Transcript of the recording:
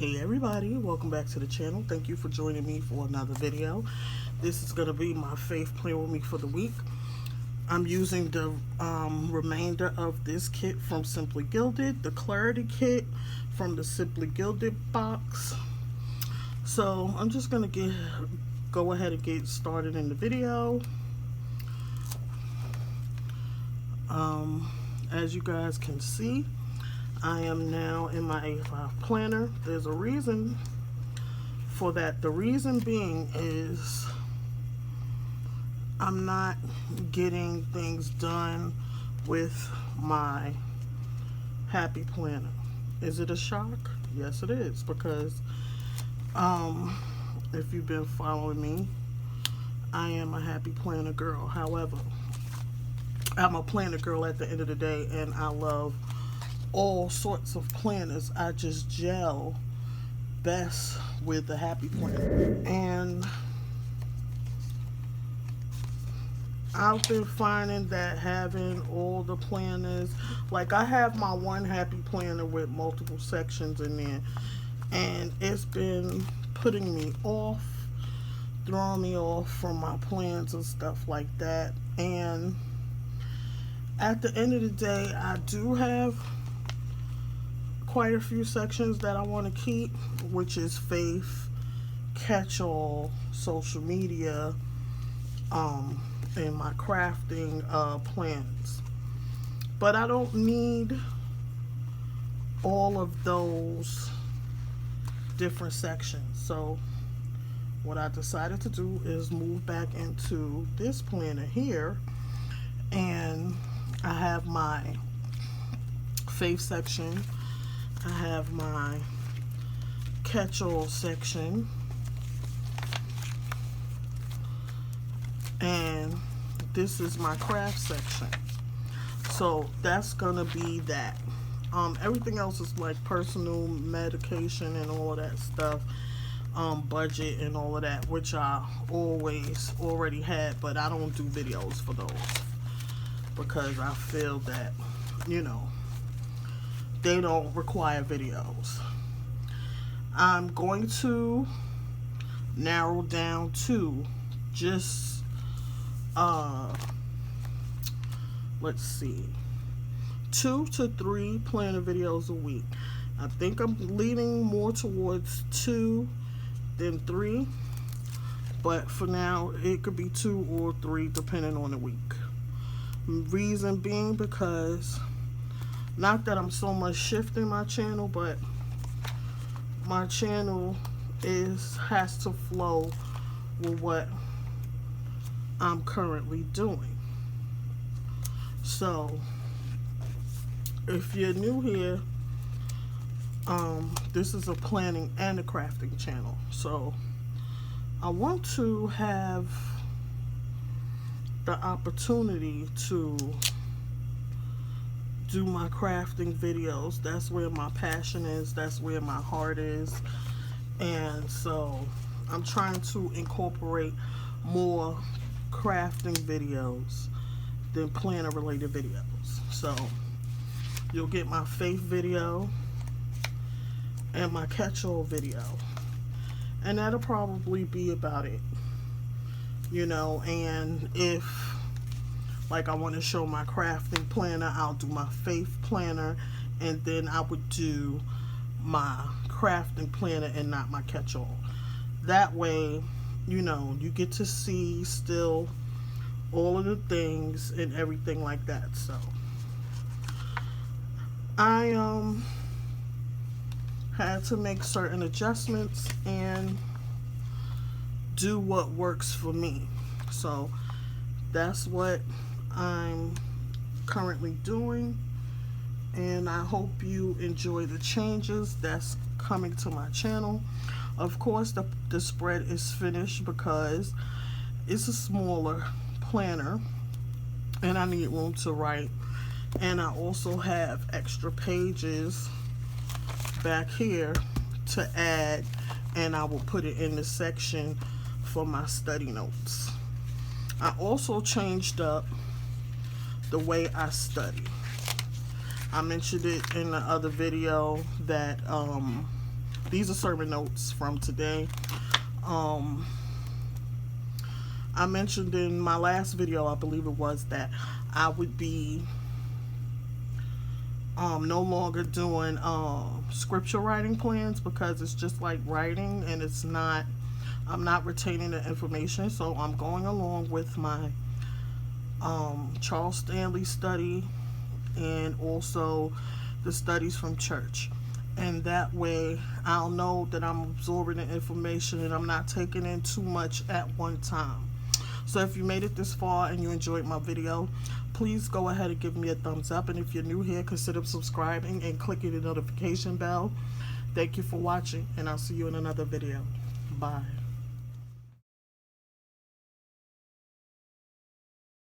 Hey everybody, welcome back to the channel. Thank you for joining me for another video. This is going to be my faith plan with me for the week. I'm using the remainder of this kit from Simply Gilded, the Clarity Kit from the Simply Gilded box. So I'm just going to go ahead and get started in the video. As you guys can see, I am now in my A5 planner. There's a reason for that. The reason being is I'm not getting things done with my Happy Planner. Is it a shock? Yes, it is, because if you've been following me, I am a Happy Planner girl. However, I'm a planner girl at the end of the day, and I love all sorts of planners. I just gel best with the Happy Planner, and I've been finding that having all the planners, like I have my one Happy Planner with multiple sections in there, and it's been putting me off, throwing me off from my plans and stuff like that. And at the end of the day, I do have quite a few sections that I want to keep, which is faith, catch-all, social media, and my crafting plans. But I don't need all of those different sections. So what I decided to do is move back into this planner here, and I have my faith section, I have my catch-all section, and this is my craft section. So that's gonna be that. Everything else is like personal, medication, and all of that stuff, budget and all of that, which I always already had, but I don't do videos for those because I feel that, you know, they don't require videos. I'm going to narrow down to just let's see, 2 to 3 planner videos a week. I think I'm leaning more towards 2 than 3, but for now it could be 2 or 3 depending on the week. Reason being because, not that I'm so much shifting my channel, but my channel has to flow with what I'm currently doing. So if you're new here, this is a planning and a crafting channel. So I want to have the opportunity to do my crafting videos. That's where my passion is, that's where my heart is, and so I'm trying to incorporate more crafting videos than planner related videos. So you'll get my faith video and my catch-all video, and that'll probably be about it, you know. And if like I want to show my crafting planner, I'll do my faith planner, and then I would do my crafting planner and not my catch-all. That way, you know, you get to see still all of the things and everything like that. So I had to make certain adjustments and do what works for me. So that's what I'm currently doing, and I hope you enjoy the changes that's coming to my channel. Of course, the spread is finished because it's a smaller planner and I need room to write, and I also have extra pages back here to add, and I will put it in the section for my study notes. I also changed up the way I study. I mentioned it in the other video that these are sermon notes from today. I mentioned in my last video, I believe it was, that I would be no longer doing scripture writing plans, because it's just like writing and it's not, I'm not retaining the information. So I'm going along with my Charles Stanley study and also the studies from church, and that way I'll know that I'm absorbing the information and I'm not taking in too much at one time. So if you made it this far and you enjoyed my video, please go ahead and give me a thumbs up, and if you're new here, consider subscribing and clicking the notification bell. Thank you for watching, and I'll see you in another video. Bye.